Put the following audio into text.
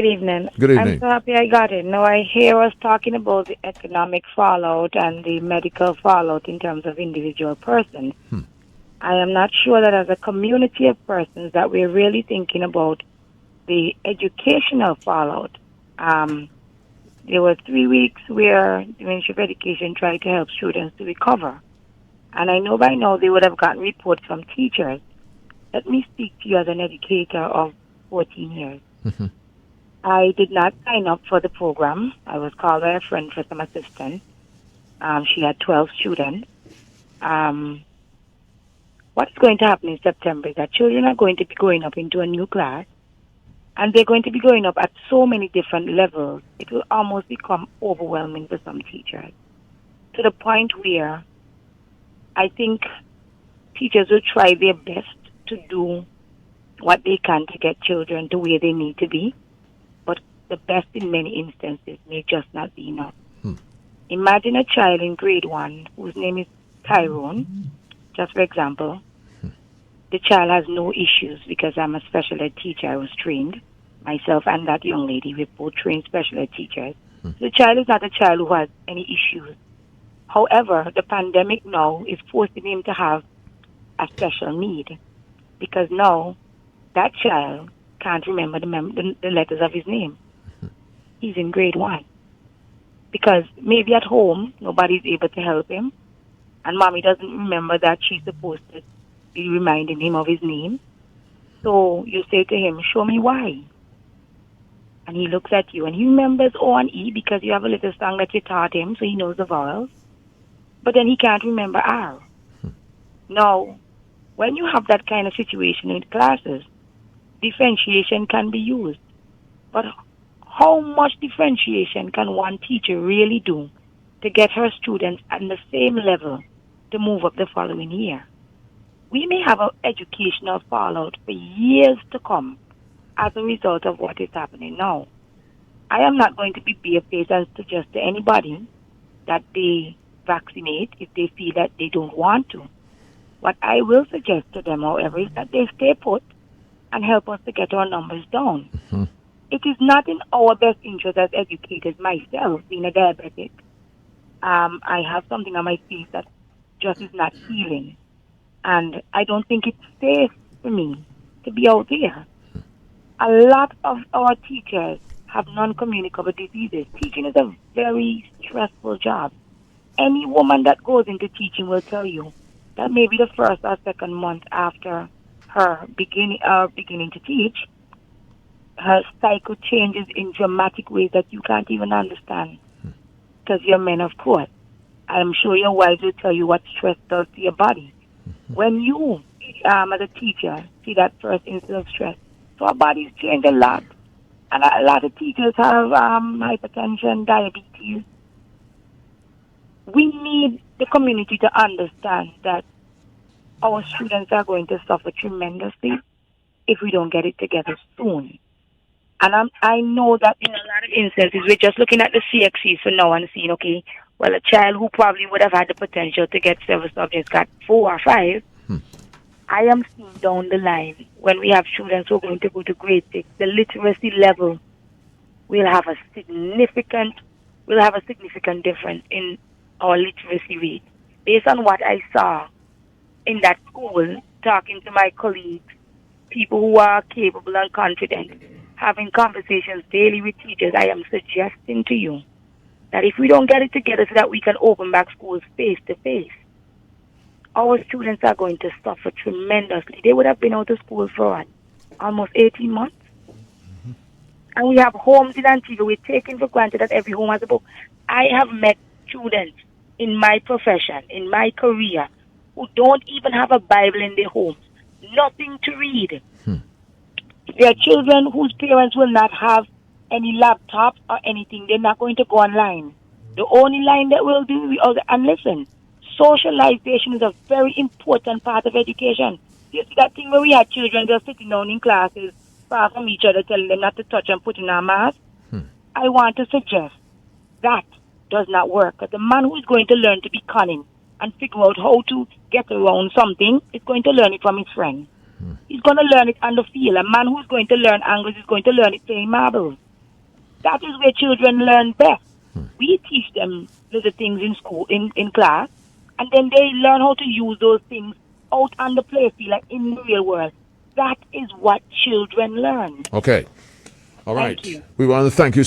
Good evening. Good I'm evening. so happy I got it. Now I hear us talking about the economic fallout and the medical fallout in terms of individual persons. I am not sure that as a community of persons that we're really thinking about the educational fallout. Um, there were 3 weeks where the Ministry of Education tried to help students to recover. And I know by now they would have gotten reports from teachers. Let me speak to you as an educator of 14 years. I did not sign up for the program. I was called by a friend for some assistance. She had 12 students. Um, what's going to happen in September is that children are going to be going up into a new class, and they're going to be going up at so many different levels. It will almost become overwhelming for some teachers, to the point where I think teachers will try their best to do what they can to get children to where they need to be, but the best in many instances may just not be enough. Imagine a child in grade 1 whose name is Tyrone, just for example. The child has no issues because I'm a special ed teacher. I was trained. Myself and that young lady, we both trained special ed teachers. The child is not a child who has any issues. However, the pandemic now is forcing him to have a special need because now that child can't remember the letters of his name. He's in grade 1. Because maybe at home, nobody's able to help him, and mommy doesn't remember that she's supposed to be reminding him of his name. So you say to him, show me why. And he looks at you, and he remembers O and E because you have a little song that you taught him, so he knows the vowels. But then he can't remember R. Now, when you have that kind of situation in classes, differentiation can be used. But how much differentiation can one teacher really do to get her students at the same level to move up the following year? We may have an educational fallout for years to come as a result of what is happening now. I am not going to be barefaced and suggest to anybody that they vaccinate if they feel that they don't want to. What I will suggest to them, however, is that they stay put and help us to get our numbers down. It is not in our best interest as educators, myself, being a diabetic. I have something on my face that just is not healing. And I don't think it's safe for me to be out there. A lot of our teachers have non-communicable diseases. Teaching is a very stressful job. Any woman that goes into teaching will tell you that maybe the first or second month after her beginning to teach, her cycle changes in dramatic ways that you can't even understand because you're men, of course. I'm sure your wives will tell you what stress does to your body. When you, as a teacher, see that first instance of stress, so our bodies change a lot. And a lot of teachers have hypertension, diabetes. We need the community to understand that our students are going to suffer tremendously if we don't get it together soon. And I know that in a lot of instances, we're just looking at the CXCs for now and seeing, okay, well, a child who probably would have had the potential to get several subjects got 4 or 5. I am seeing down the line when we have students who are going to go to grade 6, the literacy level will have a significant difference in our literacy rate. Based on what I saw in that school, talking to my colleagues, people who are capable and confident, having conversations daily with teachers, I am suggesting to you that if we don't get it together so that we can open back schools face to face, our students are going to suffer tremendously. They would have been out of school for what, almost 18 months. And we have homes in Antigua. We're taking for granted that every home has a book. I have met students in my profession, in my career, who don't even have a Bible in their homes. Nothing to read. There are children whose parents will not have any laptop or anything. They're not going to go online. The only line that will do, and listen, socialization is a very important part of education. You see that thing where we had children just sitting down in classes, far from each other, telling them not to touch and put in our mask? I want to suggest that does not work. Because the man who is going to learn to be cunning and figure out how to get around something is going to learn it from his friend. He's going to learn it on the field. A man who's going to learn angles is going to learn it playing marbles. That is where children learn best. We teach them little things in school, in class, and then they learn how to use those things out on the playfield, like in the real world. That is what children learn. Okay. All right. Thank you. We want to thank you.